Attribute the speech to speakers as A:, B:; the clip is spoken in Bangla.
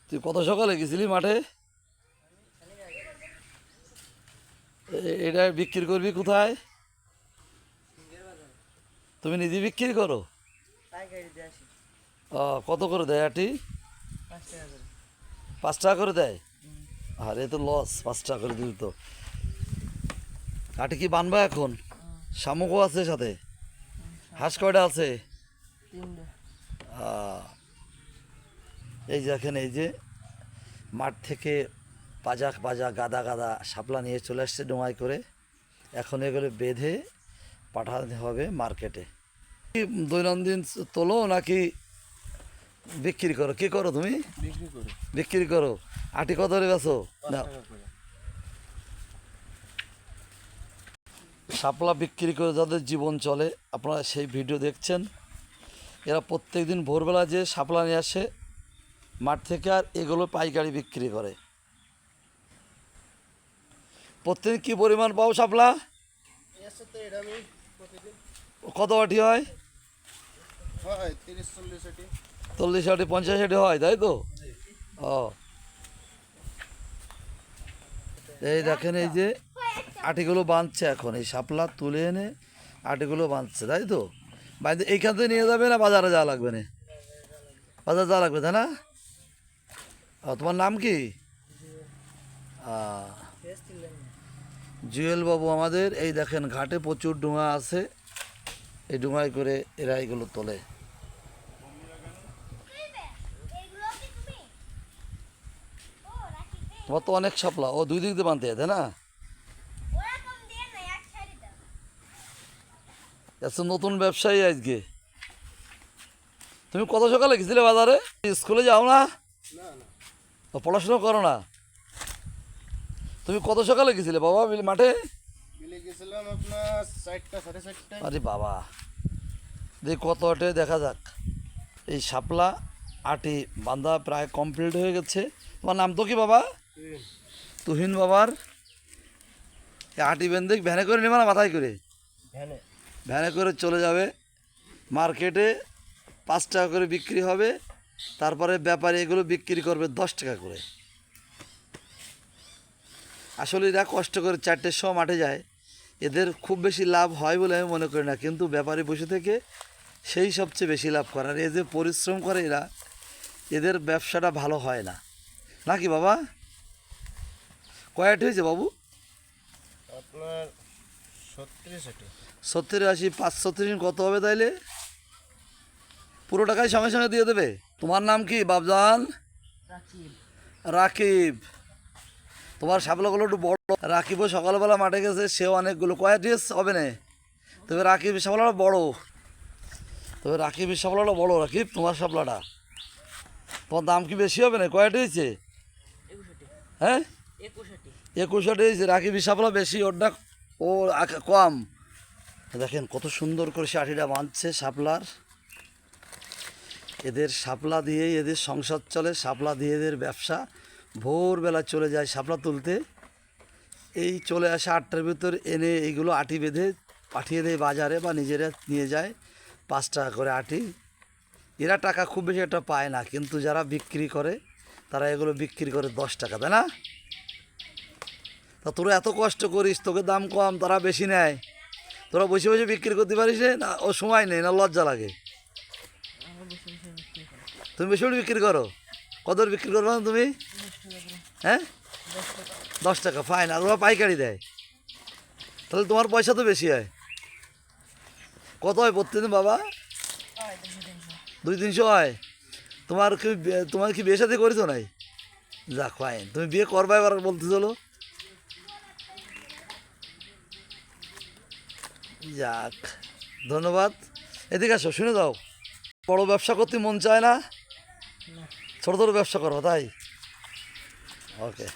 A: তুই কত সকালে গেছিলি মাঠে? এটা বিক্রি করবি কোথায়? তুমি নিজে বিক্রি করো? কত করে দেয় আটি? 5 টাকা করে দেয়। আর এ তো লস, 5 টাকা করে দিবি তো। আটি কি বানবা এখন? শামুকও আছে সাথে? হাঁস কয়টা আছে? এই যে দেখেন, এই যে মাঠ থেকে পাজা পাজা গাদা গাদা শাপলা নিয়ে চলে আসছে ডোঙায় করে। এখন এগুলো বেঁধে পাঠাতে হবে মার্কেটে। দৈনন্দিন তোলো নাকি বিক্রি করো? কি করো তুমি? বিক্রি করো। আটি কত করে বেছো? না, শাপলা বিক্রি করে যাদের জীবন চলে, আপনারা সেই ভিডিও দেখছেন। এরা প্রত্যেক দিন ভোরবেলা যে শাপলা নিয়ে আসে মাঠ থেকে, আর এগুলো পাইকারি বিক্রি করে। প্রত্যেকদিন কী পরিমাণ পাও শাপলা? কত আটি হয়? 40 আটি 50 আটি হয়, তাই তো? এই দেখেন, এই যে আটিগুলো বাঁধছে এখন, এই শাপলা তুলে এনে আটিগুলো বাঁধছে, তাই তো? বাইরে এইখান থেকে নিয়ে যাবে না বাজারে যাওয়া লাগবে? না, বাজার যাওয়া লাগবে, তাই না? তোমার নাম কি? জুয়েল বাবু আমাদের। এই দেখেন, ঘাটে প্রচুর ডোঙা আছে, এই ডোঙায় করে এরা এগুলো তোলে। তোমার তো অনেক শাপলা, ও 2 দিক দিয়ে বাঁধতে হয়, তাই না? আচ্ছা, নতুন ব্যবসায়ী আজকে। তুমি কত সকালে গেছিলে বাজারে? স্কুলে যাও না? পড়াশোনা করো না? তুমি কত সকালে গেছিলে বাবা মাঠে? আরে বাবা, দেখ কত আটে, দেখা যাক। এই শাপলা আটি বাঁধা প্রায় কমপ্লিট হয়ে গেছে। তোমার নাম তো কি বাবা? তুহিন। বাবার আটি বেঁধে ভ্যানে করে নেবে না মাথায় করে? ভ্যানে করে চলে যাবে মার্কেটে, 5 টাকা করে বিক্রি হবে। তারপরে ব্যাপারী এগুলো বিক্রি করবে 10 টাকা করে। আসলে এরা কষ্ট করে 4টের সময় মাঠে যায়, এদের খুব বেশি লাভ হয় বলে আমি মনে করি না, কিন্তু ব্যাপারী বসে থেকে সেই সবচেয়ে বেশি লাভ করে। আর এই যে পরিশ্রম করে এরা, এদের ব্যবসাটা ভালো হয় না, নাকি বাবা? কয়টি হয়েছে বাবু?
B: আপনার
A: 70 80 5 কত হবে তাইলে? পুরো টাকাই সঙ্গে সঙ্গে দিয়ে দেবে? তোমার নাম কি বাবজান? রাকিব। তোমার শাপলাগুলো একটু বড়। রাকিবও সকালবেলা মাঠে গেছে, সেও অনেকগুলো। কয়টি হবে না? তবে রাকিব শাপলাটা বড়, রাকিব তোমার শাপলাটা। তোমার দাম কি বেশি হবে না? কয়টি হয়েছে? হ্যাঁ, 21 হয়েছে। রাকিব শাপলা বেশি, ওরটা ও কম। দেখেন কত সুন্দর করে সে আটিটা বাঁধছে শাপলার। এদের শাপলা দিয়েই এদের সংসার চলে, শাপলা দিয়ে এদের ব্যবসা। ভোরবেলা চলে যায় শাপলা তুলতে, এই চলে আসে 8টার ভিতর, এনে এইগুলো আটি বেঁধে পাঠিয়ে দেয় বাজারে, বা নিজেরা নিয়ে যায় 5 টাকা করে আটি। এরা টাকা খুব বেশি একটা পায় না, কিন্তু যারা বিক্রি করে তারা এগুলো বিক্রি করে 10 টাকা, তাই না? তা তোরা এত কষ্ট করিস, তোকে দাম কম, তারা বেশি নেয়। তোরা বসে বসে বিক্রি করতে পারিস না? ও সময় নেই না, লজ্জা লাগে? তুমি বেশি বিক্রি করো? কত বিক্রি করবো তুমি? হ্যাঁ, 10 টাকা, ফাইন। আর ওরা পাইকারি দেয়, তাহলে তোমার পয়সা তো বেশি হয়। কত হয় প্রতিদিন বাবা? 200-300 হয়। তোমার কি বিয়ে সাথে করেছো নাই? যাক, ফাইন। তুমি বিয়ে করবা এবার বলতে চলো। যাক, ধন্যবাদ। এদিকে আসো, শুনে যাও। বড় ব্যবসা করতে মন চায় না, ছোটো ছোটো ব্যবসা করো, তাই? ওকে।